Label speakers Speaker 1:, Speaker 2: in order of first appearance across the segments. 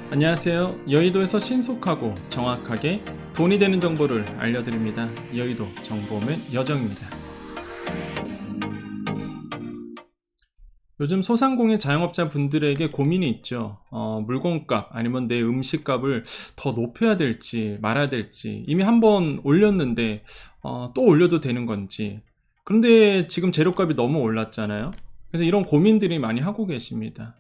Speaker 1: 안녕하세요. 여의도에서 신속하고 정확하게 돈이 되는 정보를 알려드립니다. 여의도 정보맨 여정입니다. 요즘 소상공인 자영업자 분들에게 고민이 있죠. 물건값 아니면 내 음식값을 더 높여야 될지 말아야 될지, 이미 한번 올렸는데 또 올려도 되는 건지. 그런데 지금 재료값이 너무 올랐잖아요. 그래서 이런 고민들이 많이 하고 계십니다.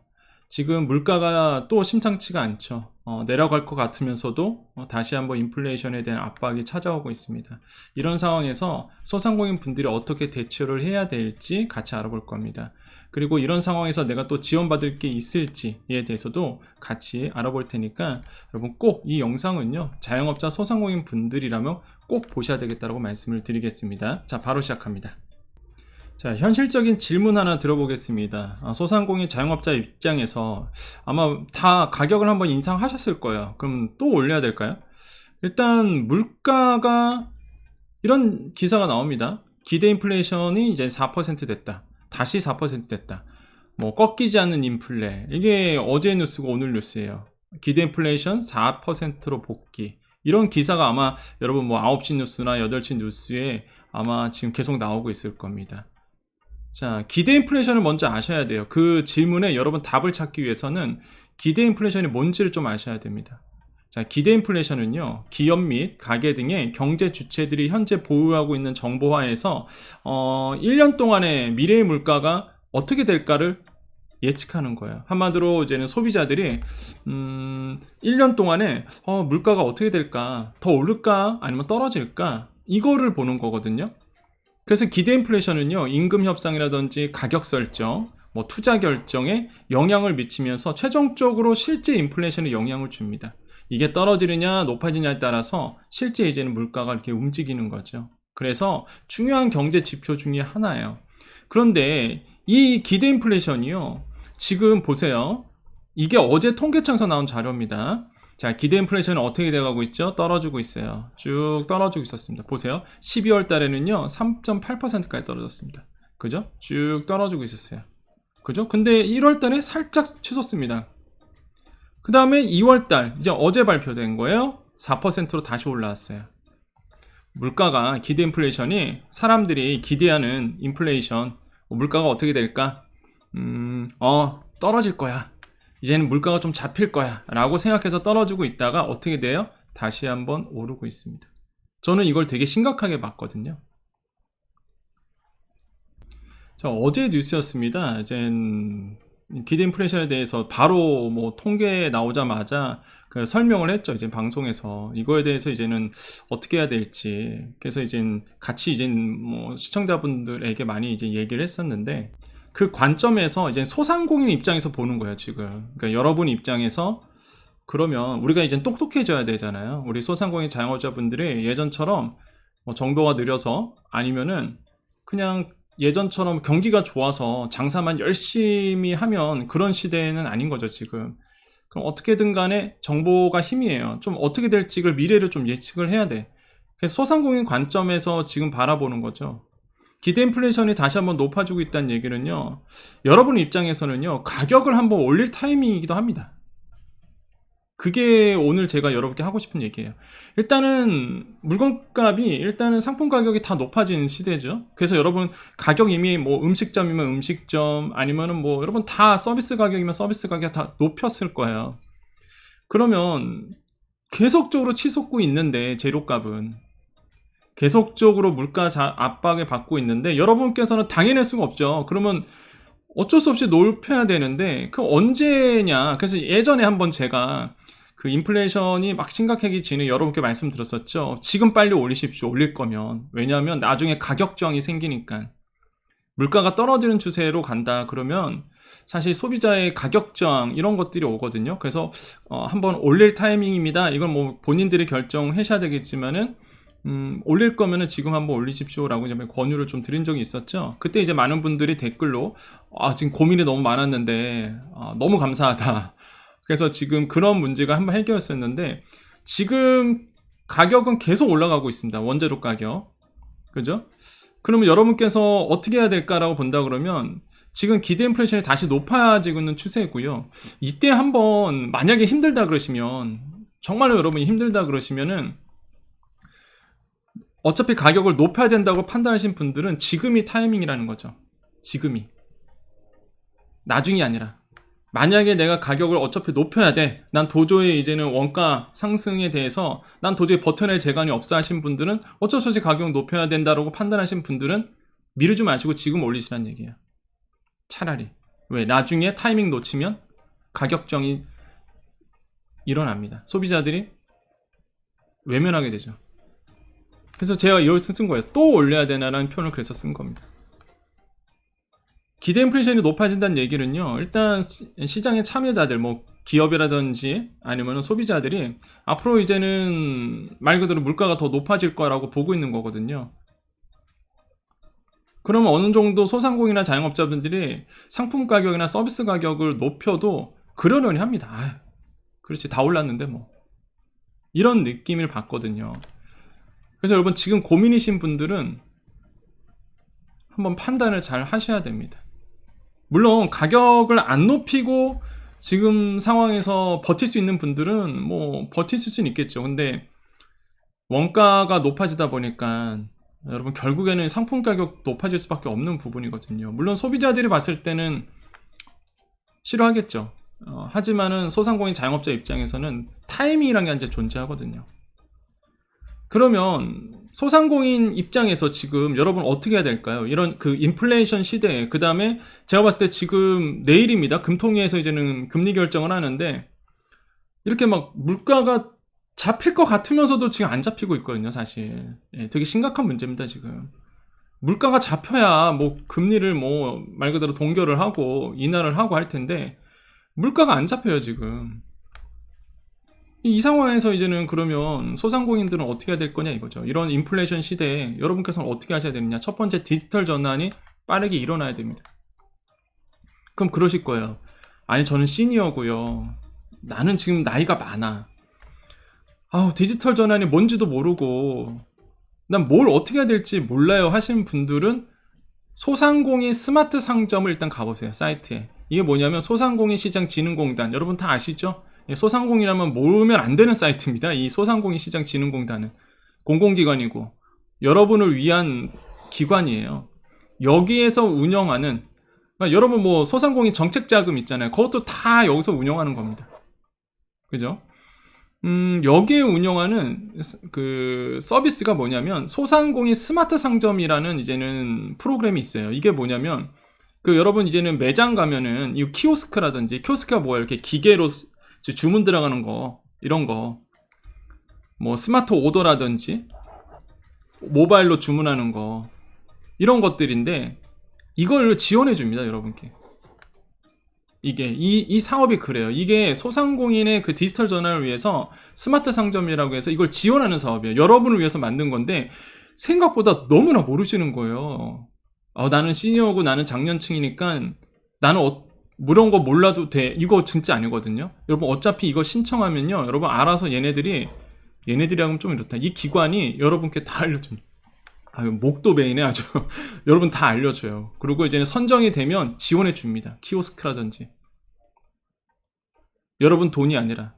Speaker 1: 지금 물가가 또 심상치가 않죠. 내려갈 것 같으면서도 다시 한번 인플레이션에 대한 압박이 찾아오고 있습니다. 이런 상황에서 소상공인 분들이 어떻게 대처를 해야 될지 같이 알아볼 겁니다. 그리고 이런 상황에서 내가 또 지원받을 게 있을지에 대해서도 같이 알아볼 테니까 여러분 꼭 이 영상은요, 자영업자 소상공인 분들이라면 꼭 보셔야 되겠다고 말씀을 드리겠습니다. 자, 바로 시작합니다. 자, 현실적인 질문 하나 들어보겠습니다. 소상공인 자영업자 입장에서 아마 다 가격을 한번 인상하셨을 거예요. 그럼 또 올려야 될까요? 일단 물가가, 이런 기사가 나옵니다. 기대 인플레이션이 이제 4% 됐다. 다시 4% 됐다. 뭐 꺾이지 않는 인플레. 이게 어제 뉴스고 오늘 뉴스예요. 기대 인플레이션 4%로 복귀. 이런 기사가 아마 여러분 뭐 9시 뉴스나 8시 뉴스에 아마 지금 계속 나오고 있을 겁니다. 자, 기대 인플레이션을 먼저 아셔야 돼요. 그 질문에 여러분 답을 찾기 위해서는 기대 인플레이션이 뭔지를 좀 아셔야 됩니다. 자, 기대 인플레이션은요, 기업 및 가계 등의 경제 주체들이 현재 보유하고 있는 정보화에서 1년 동안의 미래의 물가가 어떻게 될까를 예측하는 거예요. 한마디로 이제는 소비자들이 1년 동안에 물가가 어떻게 될까, 더 오를까 아니면 떨어질까, 이거를 보는 거거든요. 그래서 기대 인플레이션은요, 임금 협상이라든지 가격 설정, 뭐 투자 결정에 영향을 미치면서 최종적으로 실제 인플레이션에 영향을 줍니다. 이게 떨어지느냐 높아지냐에 따라서 실제 이제는 물가가 이렇게 움직이는 거죠. 그래서 중요한 경제 지표 중에 하나예요. 그런데 이 기대 인플레이션이요, 지금 보세요. 이게 어제 통계청에서 나온 자료입니다. 자, 기대 인플레이션은 어떻게 돼가고 있죠? 떨어지고 있어요. 쭉 떨어지고 있었습니다. 보세요. 12월 달에는요, 3.8%까지 떨어졌습니다. 그죠? 쭉 떨어지고 있었어요. 그죠? 근데 1월 달에 살짝 치솟습니다. 그 다음에 2월 달, 이제 어제 발표된 거예요. 4%로 다시 올라왔어요. 물가가, 기대 인플레이션이 사람들이 기대하는 인플레이션, 물가가 어떻게 될까? 떨어질 거야. 이제는 물가가 좀 잡힐 거야 라고 생각해서 떨어지고 있다가 어떻게 돼요? 다시 한번 오르고 있습니다. 저는 이걸 되게 심각하게 봤거든요. 자, 어제 뉴스였습니다. 이젠 기대 인플레이션에 대해서 바로 뭐 통계 나오자마자 그 설명을 했죠. 이제 방송에서 이거에 대해서 이제는 어떻게 해야 될지. 그래서 이젠 같이 이젠 뭐 시청자분들에게 많이 이제 얘기를 했었는데, 그 관점에서 이제 소상공인 입장에서 보는 거예요, 지금. 그러니까 여러분 입장에서, 그러면 우리가 이제 똑똑해져야 되잖아요. 우리 소상공인 자영업자분들이 예전처럼 뭐 정도가 느려서, 아니면은 그냥 예전처럼 경기가 좋아서 장사만 열심히 하면 그런 시대는 아닌 거죠, 지금. 그럼 어떻게든 간에 정보가 힘이에요. 좀 어떻게 될지를, 미래를 좀 예측을 해야 돼. 그래서 소상공인 관점에서 지금 바라보는 거죠. 기대 인플레이션이 다시 한번 높아지고 있다는 얘기는요, 여러분 입장에서는요, 가격을 한번 올릴 타이밍이기도 합니다. 그게 오늘 제가 여러분께 하고 싶은 얘기예요. 일단은 물건값이, 일단은 상품 가격이 다 높아진 시대죠. 그래서 여러분 가격, 이미 뭐 음식점이면 음식점, 아니면은 뭐 여러분 다 서비스 가격이면 서비스 가격 다 높였을 거예요. 그러면 계속적으로 치솟고 있는데, 재료값은 계속적으로 물가 압박을 받고 있는데 여러분께서는 당해낼 수가 없죠. 그러면 어쩔 수 없이 높여야 되는데, 그 언제냐. 그래서 예전에 한번 제가 그 인플레이션이 막 심각해지는 여러분께 말씀드렸었죠. 지금 빨리 올리십시오, 올릴 거면. 왜냐하면 나중에 가격 저항이 생기니까. 물가가 떨어지는 추세로 간다 그러면 사실 소비자의 가격 저항, 이런 것들이 오거든요. 그래서 한번 올릴 타이밍입니다. 이건 뭐 본인들이 결정하셔야 되겠지만은, 올릴 거면은 지금 한번 올리십시오 라고 이제 권유를 좀 드린 적이 있었죠. 그때 이제 많은 분들이 댓글로 지금 고민이 너무 많았는데 너무 감사하다. 그래서 지금 그런 문제가 한번 해결했었는데, 지금 가격은 계속 올라가고 있습니다. 원재료 가격. 그죠? 그러면 여러분께서 어떻게 해야 될까라고 본다 그러면, 지금 기대 인플레이션이 다시 높아지고 있는 추세고요. 이때 한번 만약에 힘들다 그러시면, 정말로 여러분이 힘들다 그러시면은 어차피 가격을 높여야 된다고 판단하신 분들은 지금이 타이밍이라는 거죠. 지금이. 나중이 아니라. 만약에 내가 가격을 어차피 높여야 돼. 난 도저히 이제는 원가 상승에 대해서 난 도저히 버텨낼 재간이 없어 하신 분들은 어쩔 수 없이 가격 높여야 된다고 판단하신 분들은 미루지 마시고 지금 올리시라는 얘기예요. 차라리. 왜? 나중에 타이밍 놓치면 가격정이 일어납니다. 소비자들이 외면하게 되죠. 그래서 제가 이걸 쓴 거예요. 또 올려야 되나라는 표현을 그래서 쓴 겁니다. 기대 인플레이션이 높아진다는 얘기는요, 일단 시장의 참여자들, 뭐 기업이라든지 아니면 소비자들이 앞으로 이제는 말 그대로 물가가 더 높아질 거라고 보고 있는 거거든요. 그러면 어느 정도 소상공인이나 자영업자분들이 상품 가격이나 서비스 가격을 높여도 그러려니 합니다. 아유, 그렇지, 다 올랐는데 뭐. 이런 느낌을 받거든요. 그래서 여러분 지금 고민이신 분들은 한번 판단을 잘 하셔야 됩니다. 물론 가격을 안 높이고 지금 상황에서 버틸 수 있는 분들은 뭐 버틸 수는 있겠죠. 근데 원가가 높아지다 보니까 여러분 결국에는 상품 가격 높아질 수밖에 없는 부분이거든요. 물론 소비자들이 봤을 때는 싫어하겠죠. 하지만은 소상공인 자영업자 입장에서는 타이밍이라는 게 이제 존재하거든요. 그러면 소상공인 입장에서 지금 여러분 어떻게 해야 될까요? 이런 그 인플레이션 시대에, 그 다음에 제가 봤을 때 지금 내일입니다. 금통위에서 이제는 금리 결정을 하는데 이렇게 막 물가가 잡힐 것 같으면서도 지금 안 잡히고 있거든요, 사실. 예, 되게 심각한 문제입니다, 지금. 물가가 잡혀야 뭐 금리를 뭐 말 그대로 동결을 하고 인하를 하고 할 텐데 물가가 안 잡혀요, 지금. 이 상황에서 이제는 그러면 소상공인들은 어떻게 해야 될 거냐 이거죠. 이런 인플레이션 시대에 여러분께서는 어떻게 하셔야 되느냐. 첫 번째, 디지털 전환이 빠르게 일어나야 됩니다. 그럼 그러실 거예요. 아니, 저는 시니어고요. 나는 지금 나이가 많아. 아우, 디지털 전환이 뭔지도 모르고 난 뭘 어떻게 해야 될지 몰라요 하시는 분들은 소상공인 스마트 상점을 일단 가보세요. 사이트에. 이게 뭐냐면 소상공인 시장 진흥공단, 여러분 다 아시죠? 소상공인이라면 모르면 안 되는 사이트입니다. 이 소상공인 시장 진흥공단은 공공기관이고 여러분을 위한 기관이에요. 여기에서 운영하는, 그러니까 여러분 뭐 소상공인 정책자금 있잖아요. 그것도 다 여기서 운영하는 겁니다. 그죠? 여기에 운영하는 그 서비스가 뭐냐면 소상공인 스마트 상점이라는 이제는 프로그램이 있어요. 이게 뭐냐면 그 여러분 이제는 매장 가면은 이 키오스크라든지, 키오스크가 뭐야, 이렇게 기계로 주문 들어가는 거, 이런 거, 뭐 스마트 오더라든지 모바일로 주문하는 거, 이런 것들인데 이걸 지원해 줍니다, 여러분께. 이게 이 사업이 그래요. 이게 소상공인의 그 디지털 전환을 위해서 스마트 상점이라고 해서 이걸 지원하는 사업이에요. 여러분을 위해서 만든 건데 생각보다 너무나 모르시는 거예요. 나는 시니어고 나는 장년층이니까 나는 이런 거 몰라도 돼. 이거 진짜 아니거든요. 여러분 어차피 이거 신청하면요, 여러분 알아서 얘네들이 하면 좀 이렇다. 이 기관이 여러분께 다 알려줍니다. 목도 베이네 아주. 여러분 다 알려줘요. 그리고 이제는 선정이 되면 지원해 줍니다. 키오스크라든지. 여러분 돈이 아니라.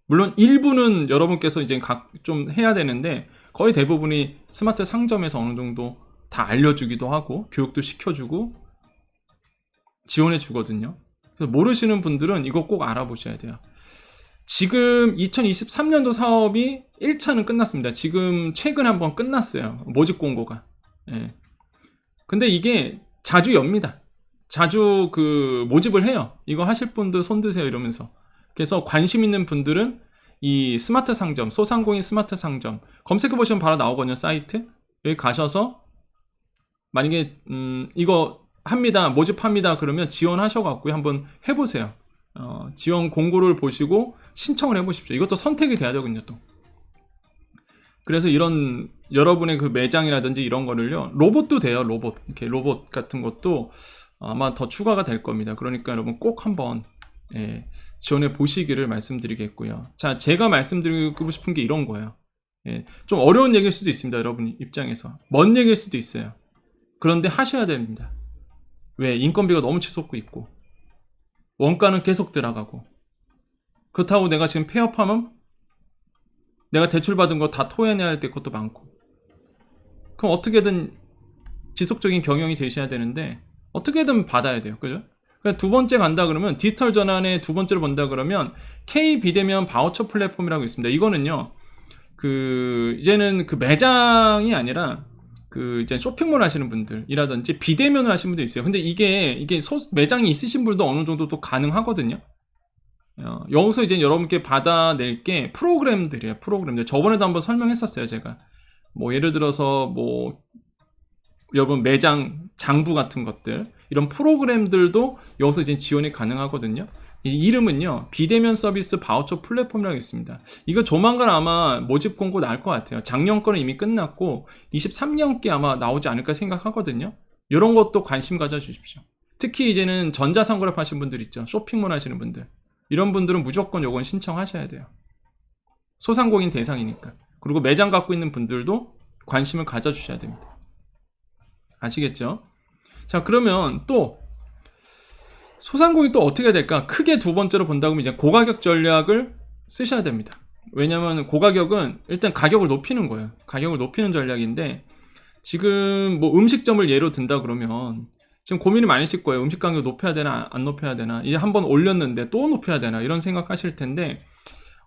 Speaker 1: 물론 일부는 여러분께서 이제 좀 해야 되는데 거의 대부분이 스마트 상점에서 어느 정도 다 알려주기도 하고 교육도 시켜주고 지원해 주거든요. 그래서 모르시는 분들은 이거 꼭 알아보셔야 돼요. 지금 2023년도 사업이 1차는 끝났습니다. 지금 최근에 한번 끝났어요. 모집 공고가. 예. 근데 이게 자주 엽니다. 자주 그 모집을 해요. 이거 하실 분들 손 드세요 이러면서. 그래서 관심 있는 분들은 이 스마트 상점, 소상공인 스마트 상점 검색해 보시면 바로 나오거든요, 사이트. 여기 가셔서 만약에 이거 합니다, 모집합니다 그러면 지원하셔갖고 한번 해보세요. 지원 공고를 보시고 신청을 해보십시오. 이것도 선택이 돼야 되거든요, 또. 그래서 이런 여러분의 그 매장이라든지 이런 거를요, 로봇도 돼요. 이렇게 로봇 같은 것도 아마 더 추가가 될 겁니다. 그러니까 여러분 꼭 한번 지원해 보시기를 말씀드리겠고요. 자, 제가 말씀드리고 싶은 게 이런 거예요. 좀 어려운 얘기일 수도 있습니다, 여러분 입장에서. 먼 얘기일 수도 있어요. 그런데 하셔야 됩니다. 왜? 인건비가 너무 치솟고 있고 원가는 계속 들어가고, 그렇다고 내가 지금 폐업하면 내가 대출받은 거 다 토해내야 할 때 그것도 많고, 그럼 어떻게든 지속적인 경영이 되셔야 되는데 어떻게든 받아야 돼요. 그죠? 두 번째 간다 그러면, 디지털 전환의 두 번째로 본다 그러면 K 비대면 바우처 플랫폼이라고 있습니다. 이거는요, 이제는 그 매장이 아니라 이제 쇼핑몰 하시는 분들이라든지 비대면을 하시는 분도 있어요. 근데 이게 매장이 있으신 분도 어느 정도 또 가능하거든요. 여기서 이제 여러분께 받아낼 게 프로그램들이에요. 프로그램들. 저번에도 한번 설명했었어요, 제가. 뭐 예를 들어서 뭐 여러분 매장 장부 같은 것들, 이런 프로그램들도 여기서 이제 지원이 가능하거든요. 이 이름은요, 비대면 서비스 바우처 플랫폼이라고 있습니다. 이거 조만간 아마 모집 공고 나올 것 같아요. 작년 거는 이미 끝났고 23년께 아마 나오지 않을까 생각하거든요. 이런 것도 관심 가져주십시오. 특히 이제는 전자상거래 하시는 분들 있죠. 쇼핑몰 하시는 분들, 이런 분들은 무조건 요건 신청하셔야 돼요. 소상공인 대상이니까. 그리고 매장 갖고 있는 분들도 관심을 가져주셔야 됩니다. 아시겠죠? 자, 그러면 또 소상공인 또 어떻게 해야 될까? 크게 두 번째로 본다고 하면 이제 고가격 전략을 쓰셔야 됩니다. 왜냐면 고가격은 일단 가격을 높이는 거예요. 가격을 높이는 전략인데, 지금 뭐 음식점을 예로 든다 그러면 지금 고민이 많으실 거예요. 음식 가격 높여야 되나 안 높여야 되나, 이제 한번 올렸는데 또 높여야 되나, 이런 생각하실 텐데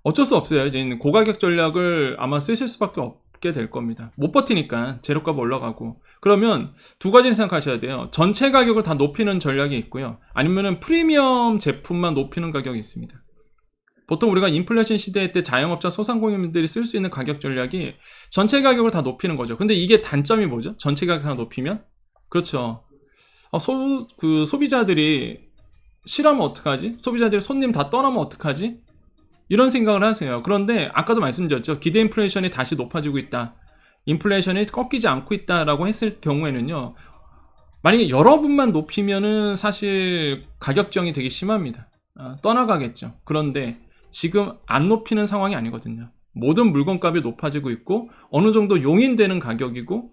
Speaker 1: 어쩔 수 없어요. 이제 고가격 전략을 아마 쓰실 수밖에 없게 될 겁니다. 못 버티니까 재료값 올라가고. 그러면 두 가지를 생각하셔야 돼요. 전체 가격을 다 높이는 전략이 있고요, 아니면은 프리미엄 제품만 높이는 가격이 있습니다. 보통 우리가 인플레이션 시대 때 자영업자 소상공인들이 쓸 수 있는 가격 전략이 전체 가격을 다 높이는 거죠. 근데 이게 단점이 뭐죠? 전체 가격 다 높이면, 그렇죠, 소비자들이 싫어하면 어떡하지? 소비자들이 손님 다 떠나면 어떡하지? 이런 생각을 하세요. 그런데 아까도 말씀드렸죠. 기대 인플레이션이 다시 높아지고 있다, 인플레이션이 꺾이지 않고 있다라고 했을 경우에는요, 만약에 여러분만 높이면은 사실 가격정이 되게 심합니다. 떠나가겠죠. 그런데 지금 안 높이는 상황이 아니거든요. 모든 물건값이 높아지고 있고 어느 정도 용인되는 가격이고,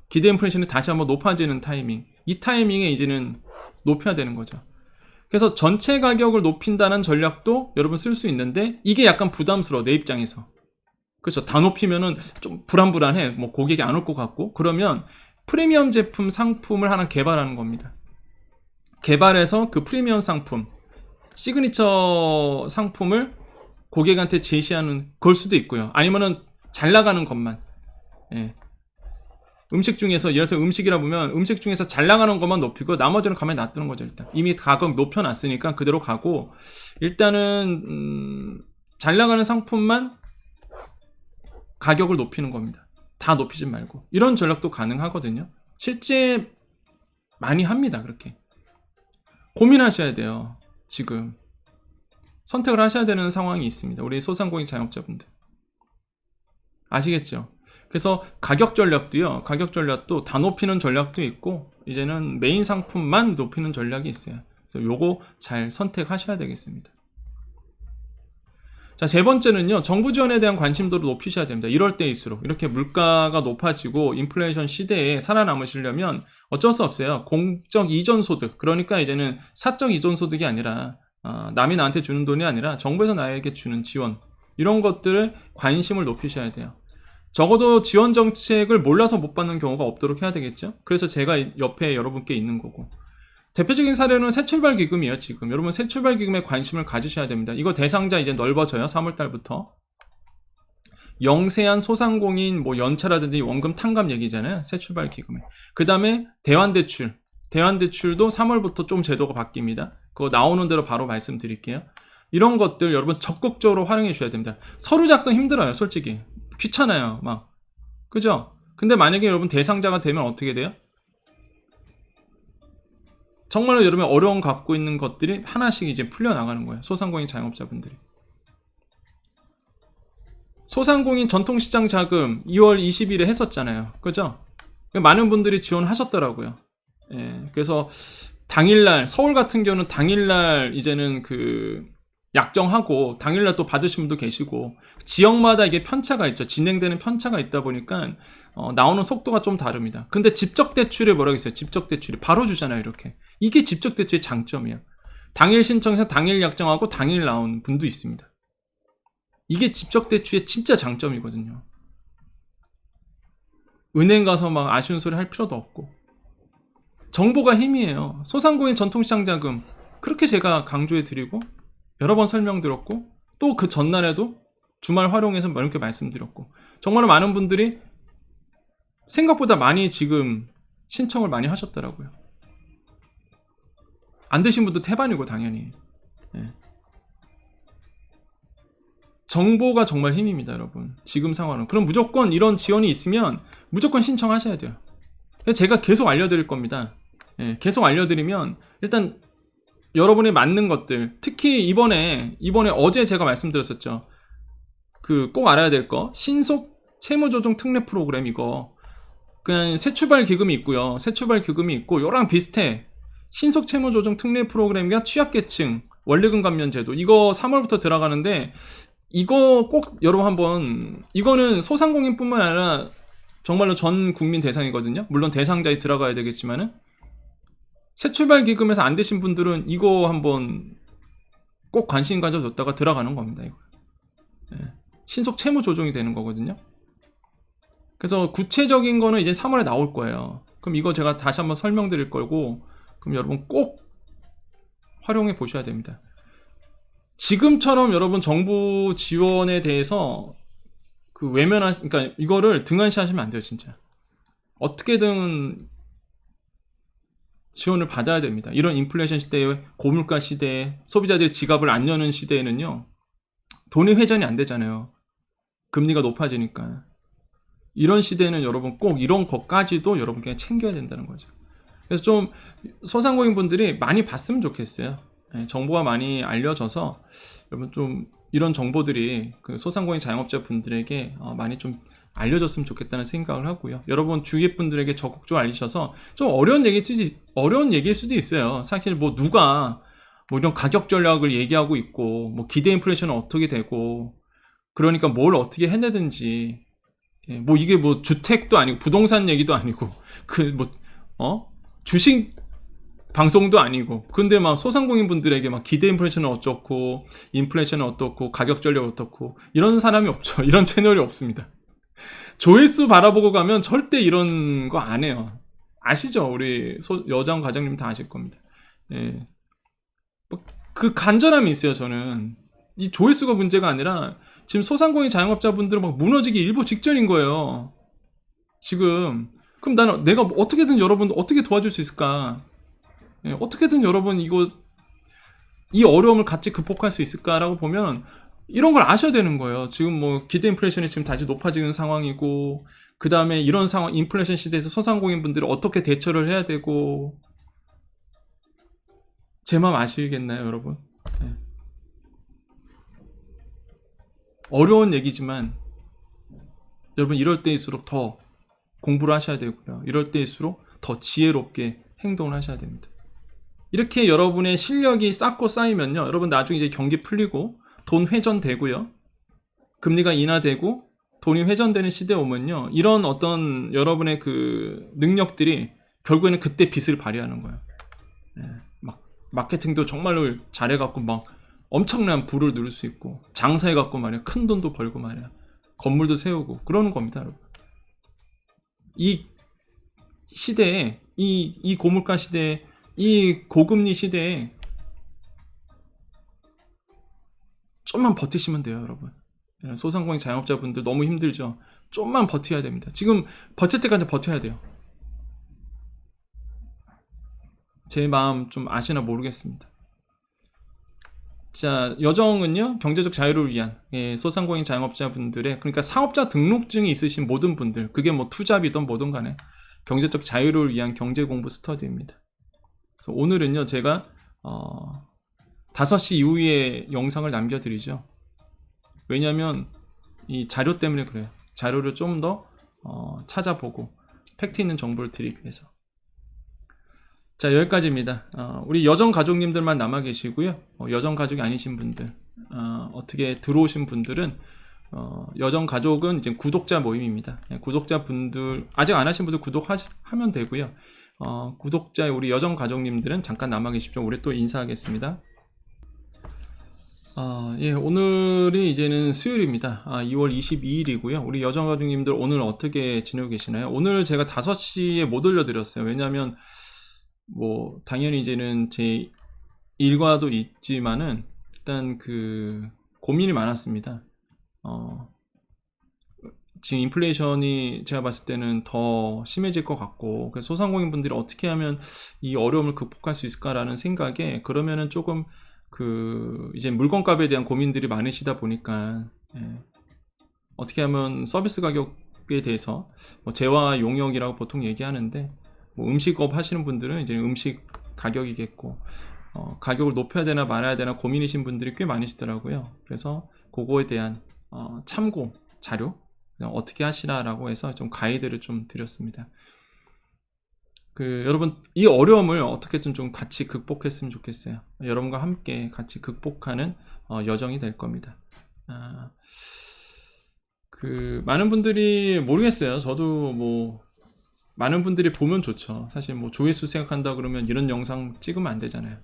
Speaker 1: 기대 인플레이션이 다시 한번 높아지는 타이밍, 이 타이밍에 이제는 높여야 되는 거죠. 그래서 전체 가격을 높인다는 전략도 여러분 쓸 수 있는데, 이게 약간 부담스러워, 내 입장에서. 그렇죠. 다 높이면은 좀 불안불안해. 뭐 고객이 안 올 것 같고. 그러면 프리미엄 제품 상품을 하나 개발하는 겁니다. 개발해서 그 프리미엄 상품, 시그니처 상품을 고객한테 제시하는 걸 수도 있고요. 아니면은 잘 나가는 것만. 예. 음식 중에서, 예를 들어서 음식이라 보면 음식 중에서 잘 나가는 것만 높이고 나머지는 가만히 놔두는 거죠. 일단 이미 가격 높여놨으니까 그대로 가고, 일단은 잘 나가는 상품만 가격을 높이는 겁니다. 다 높이지 말고. 이런 전략도 가능하거든요. 실제 많이 합니다. 그렇게 고민하셔야 돼요. 지금 선택을 하셔야 되는 상황이 있습니다. 우리 소상공인 자영업자분들 아시겠죠? 그래서 가격 전략도요, 가격 전략도 다 높이는 전략도 있고, 이제는 메인 상품만 높이는 전략이 있어요. 그래서 요거 잘 선택하셔야 되겠습니다. 자, 세 번째는요, 정부 지원에 대한 관심도를 높이셔야 됩니다. 이럴 때일수록. 이렇게 물가가 높아지고 인플레이션 시대에 살아남으시려면 어쩔 수 없어요. 공적 이전 소득, 그러니까 이제는 사적 이전 소득이 아니라 남이 나한테 주는 돈이 아니라 정부에서 나에게 주는 지원, 이런 것들을 관심을 높이셔야 돼요. 적어도 지원 정책을 몰라서 못 받는 경우가 없도록 해야 되겠죠. 그래서 제가 옆에 여러분께 있는 거고, 대표적인 사례는 새출발 기금이에요. 지금 여러분 새출발 기금에 관심을 가지셔야 됩니다. 이거 대상자 이제 넓어져요. 3월달부터 영세한 소상공인 뭐 연차라든지 원금 탕감 얘기잖아요. 새출발 기금에. 그 다음에 대환대출도 3월부터 좀 제도가 바뀝니다. 그거 나오는 대로 바로 말씀드릴게요. 이런 것들 여러분 적극적으로 활용해 주셔야 됩니다. 서류 작성 힘들어요. 솔직히 귀찮아요. 막, 그죠? 근데 만약에 여러분 대상자가 되면 어떻게 돼요? 정말로 여러분 어려움 갖고 있는 것들이 하나씩 이제 풀려나가는 거예요. 소상공인 자영업자분들이. 소상공인 전통시장 자금 2월 20일에 했었잖아요. 그죠? 많은 분들이 지원하셨더라고요. 예, 그래서 당일날, 서울 같은 경우는 당일날 이제는 약정하고 당일날 또 받으신 분도 계시고 지역마다 이게 편차가 있죠. 진행되는 편차가 있다 보니까 나오는 속도가 좀 다릅니다. 근데 직접 대출이 뭐라고 했어요? 직접 대출이 바로 주잖아요. 이렇게. 이게 직접 대출의 장점이에요. 당일 신청해서 당일 약정하고 당일 나오는 분도 있습니다. 이게 직접 대출의 진짜 장점이거든요. 은행 가서 막 아쉬운 소리 할 필요도 없고. 정보가 힘이에요. 소상공인 전통시장 자금 그렇게 제가 강조해 드리고 여러 번 설명드렸고 또 그 전날에도 주말 활용해서 이렇게 말씀드렸고 정말로 많은 분들이 생각보다 많이 지금 신청을 많이 하셨더라고요. 안 되신 분도 태반이고 당연히. 예. 정보가 정말 힘입니다, 여러분. 지금 상황은. 그럼 무조건 이런 지원이 있으면 무조건 신청하셔야 돼요. 제가 계속 알려드릴 겁니다. 예, 계속 알려드리면 일단 여러분이 맞는 것들, 특히 이번에 어제 제가 말씀드렸었죠. 그 꼭 알아야 될 거, 신속 채무조정 특례 프로그램 이거 그냥 새출발 기금이 있고요. 새출발 기금이 있고 요랑 비슷해. 신속 채무조정 특례 프로그램과 취약계층 원리금 감면 제도 이거 3월부터 들어가는데 이거 꼭 여러분 한번 이거는 소상공인뿐만 아니라 정말로 전 국민 대상이거든요. 물론 대상자에 들어가야 되겠지만은 새출발 기금에서 안 되신 분들은 이거 한번 꼭 관심 가져줬다가 들어가는 겁니다. 이거. 예. 신속 채무 조정이 되는 거거든요. 그래서 구체적인 거는 이제 3월에 나올 거예요. 그럼 이거 제가 다시 한번 설명드릴 거고 그럼 여러분 꼭 활용해 보셔야 됩니다. 지금처럼 여러분 정부 지원에 대해서 그 그러니까 이거를 등한시 하시면 안 돼요, 진짜. 어떻게든 지원을 받아야 됩니다. 이런 인플레이션 시대에 고물가 시대에 소비자들이 지갑을 안 여는 시대에는요. 돈이 회전이 안 되잖아요. 금리가 높아지니까. 이런 시대에는 여러분 꼭 이런 것까지도 여러분 그냥 챙겨야 된다는 거죠. 그래서 좀 소상공인 분들이 많이 봤으면 좋겠어요. 정보가 많이 알려져서 여러분 좀 이런 정보들이 그 소상공인 자영업자 분들에게 많이 좀 알려졌으면 좋겠다는 생각을 하고요. 여러분 주위 분들에게 적극적으로 알리셔서 좀 어려운 얘기일 수도 있어요. 사실 뭐 누가 뭐 이런 가격 전략을 얘기하고 있고 뭐 기대 인플레이션은 어떻게 되고 그러니까 뭘 어떻게 해내든지 뭐 이게 뭐 주택도 아니고 부동산 얘기도 아니고 그 뭐 주식 방송도 아니고 근데 막 소상공인 분들에게 막 기대 인플레이션은 어떻고 인플레이션은 어떻고 가격 전략 어떻고 이런 사람이 없죠. 이런 채널이 없습니다. 조회수 바라보고 가면 절대 이런 거 안 해요. 아시죠? 우리 여장 과장님 다 아실 겁니다. 예. 그 간절함이 있어요. 저는 이 조회수가 문제가 아니라 지금 소상공인 자영업자분들은 막 무너지기 일보 직전인 거예요. 지금 그럼 나는 내가 어떻게든 여러분 어떻게 도와줄 수 있을까? 예, 어떻게든 여러분 이 어려움을 같이 극복할 수 있을까라고 보면 이런 걸 아셔야 되는 거예요. 지금 뭐 기대 인플레이션이 지금 다시 높아지는 상황이고 그 다음에 이런 상황 인플레이션 시대에서 소상공인 분들이 어떻게 대처를 해야 되고 제 마음 아시겠나요, 여러분? 네. 어려운 얘기지만 여러분 이럴 때일수록 더 공부를 하셔야 되고요. 이럴 때일수록 더 지혜롭게 행동을 하셔야 됩니다. 이렇게 여러분의 실력이 쌓고 쌓이면요. 여러분 나중에 이제 경기 풀리고 돈 회전되고요. 금리가 인하되고 돈이 회전되는 시대에 오면요. 이런 어떤 여러분의 그 능력들이 결국에는 그때 빛을 발휘하는 거예요. 네. 막 마케팅도 정말로 잘해갖고 막 엄청난 부를 누릴 수 있고 장사해갖고 말이야. 큰 돈도 벌고 말이야. 건물도 세우고 그러는 겁니다, 여러분. 이 시대에 이 고물가 시대에 이 고금리 시대에 좀만 버티시면 돼요, 여러분. 소상공인 자영업자분들 너무 힘들죠. 좀만 버텨야 됩니다. 지금 버틸 때까지 버텨야 돼요. 제 마음 좀 아시나 모르겠습니다. 자, 여정은요, 경제적 자유를 위한 소상공인 자영업자분들의 그러니까 사업자 등록증이 있으신 모든 분들, 그게 뭐 투잡이든 뭐든 간에 경제적 자유를 위한 경제 공부 스터디입니다. 그래서 오늘은요, 제가 5시 이후에 영상을 남겨드리죠. 왜냐하면 이 자료 때문에 그래요. 자료를 좀 더 찾아보고 팩트 있는 정보를 드리기 위해서. 자, 여기까지입니다. 우리 여정 가족님들만 남아 계시고요. 여정 가족이 아니신 분들, 어떻게 들어오신 분들은 여정 가족은 이제 구독자 모임입니다. 구독자 분들 아직 안 하신 분들 구독하면 되고요. 구독자 우리 여정 가족님들은 잠깐 남아 계십시오. 우리 또 인사하겠습니다. 예, 오늘이 이제는 수요일입니다. 2월 22일이고요. 우리 여정 가족님들 오늘 어떻게 지내고 계시나요? 오늘 제가 5시에 못 올려드렸어요. 왜냐면 뭐 당연히 이제는 제 일과도 있지만은 일단 그 고민이 많았습니다. 지금 인플레이션이 제가 봤을 때는 더 심해질 것 같고, 그래서 소상공인분들이 어떻게 하면 이 어려움을 극복할 수 있을까라는 생각에, 그러면은 조금 이제 물건값에 대한 고민들이 많으시다 보니까, 어떻게 하면 서비스 가격에 대해서 뭐 재화 용역이라고 보통 얘기하는데, 뭐 음식업 하시는 분들은 이제 음식 가격이겠고, 가격을 높여야 되나 말아야 되나 고민이신 분들이 꽤 많으시더라고요. 그래서 그거에 대한 참고 자료 어떻게 하시라라고 해서 좀 가이드를 좀 드렸습니다. 여러분 이 어려움을 어떻게든 좀 같이 극복했으면 좋겠어요. 여러분과 함께 같이 극복하는 여정이 될 겁니다. 많은 분들이 모르겠어요. 저도 뭐 많은 분들이 보면 좋죠. 사실 뭐 조회수 생각한다 그러면 이런 영상 찍으면 안 되잖아요.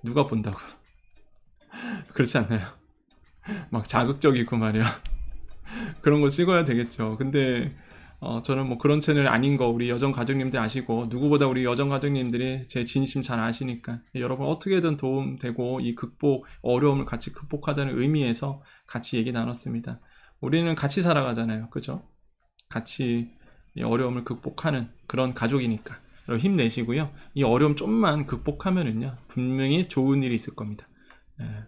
Speaker 1: 누가 본다고. 그렇지 않나요? 막 자극적이고 말이야. 그런 거 찍어야 되겠죠. 근데 저는 뭐 그런 채널 아닌 거 우리 여정 가족님들 아시고, 누구보다 우리 여정 가족님들이 제 진심 잘 아시니까 여러분 어떻게든 도움되고 이 어려움을 같이 극복하자는 의미에서 같이 얘기 나눴습니다. 우리는 같이 살아가잖아요. 그죠? 같이 이 어려움을 극복하는 그런 가족이니까 여러분 힘내시고요. 이 어려움 좀만 극복하면은요 분명히 좋은 일이 있을 겁니다.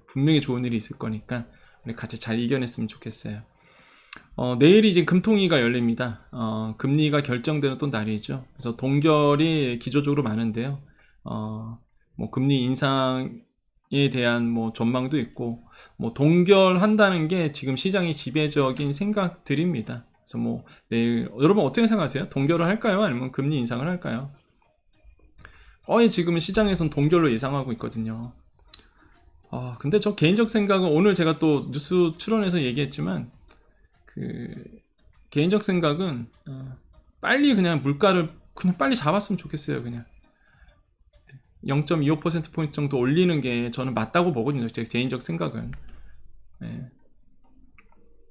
Speaker 1: 분명히 좋은 일이 있을 거니까 우리 같이 잘 이겨냈으면 좋겠어요. 내일이 이제 금통위가 열립니다. 금리가 결정되는 또 날이죠. 그래서 동결이 기조적으로 많은데요. 뭐 금리 인상에 대한 뭐 전망도 있고, 뭐 동결한다는 게 지금 시장의 지배적인 생각들입니다. 그래서 뭐 내일 여러분 어떻게 생각하세요? 동결을 할까요? 아니면 금리 인상을 할까요? 거의 지금 시장에선 동결로 예상하고 있거든요. 근데 저 개인적 생각은 오늘 제가 또 뉴스 출연해서 얘기했지만 개인적 생각은 빨리 그냥 물가를 그냥 빨리 잡았으면 좋겠어요. 그냥 0.25%포인트 정도 올리는 게 저는 맞다고 보거든요. 제 개인적 생각은.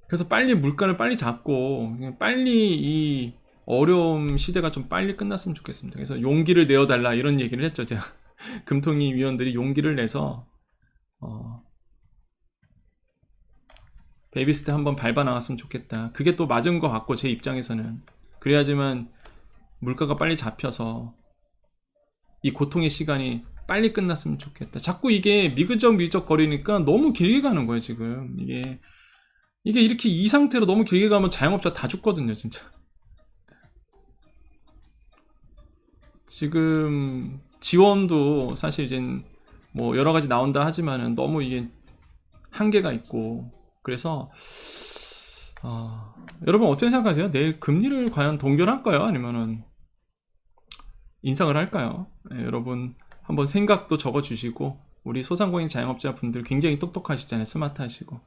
Speaker 1: 그래서 빨리 물가를 빨리 잡고 그냥 빨리 이 어려움 시대가 좀 빨리 끝났으면 좋겠습니다. 그래서 용기를 내어달라 이런 얘기를 했죠. 제가 금통위 위원들이 용기를 내서 베이비 스텝 한번 밟아 나왔으면 좋겠다. 그게 또 맞은 것 같고 제 입장에서는 그래야지만 물가가 빨리 잡혀서 이 고통의 시간이 빨리 끝났으면 좋겠다. 자꾸 이게 미그적 거리니까 너무 길게 가는 거예요. 지금 이게 이렇게 이 상태로 너무 길게 가면 자영업자 다 죽거든요. 진짜 지금 지원도 사실 이제 뭐 여러 가지 나온다 하지만은 너무 이게 한계가 있고, 그래서 여러분 어떻게 생각하세요? 내일 금리를 과연 동결할까요? 아니면은 인상을 할까요? 여러분 한번 생각도 적어주시고, 우리 소상공인 자영업자 분들 굉장히 똑똑하시잖아요. 스마트하시고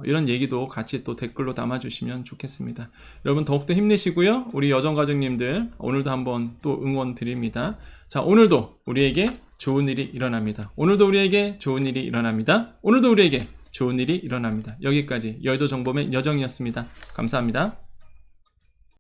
Speaker 1: 이런 얘기도 같이 또 댓글로 담아주시면 좋겠습니다. 여러분 더욱더 힘내시고요. 우리 여정 가족님들 오늘도 한번 또 응원 드립니다. 자, 오늘도 우리에게 좋은 일이 일어납니다. 오늘도 우리에게 좋은 일이 일어납니다. 오늘도 우리에게 좋은 일이 일어납니다. 여기까지 여의도 정보맨 여정이었습니다. 감사합니다.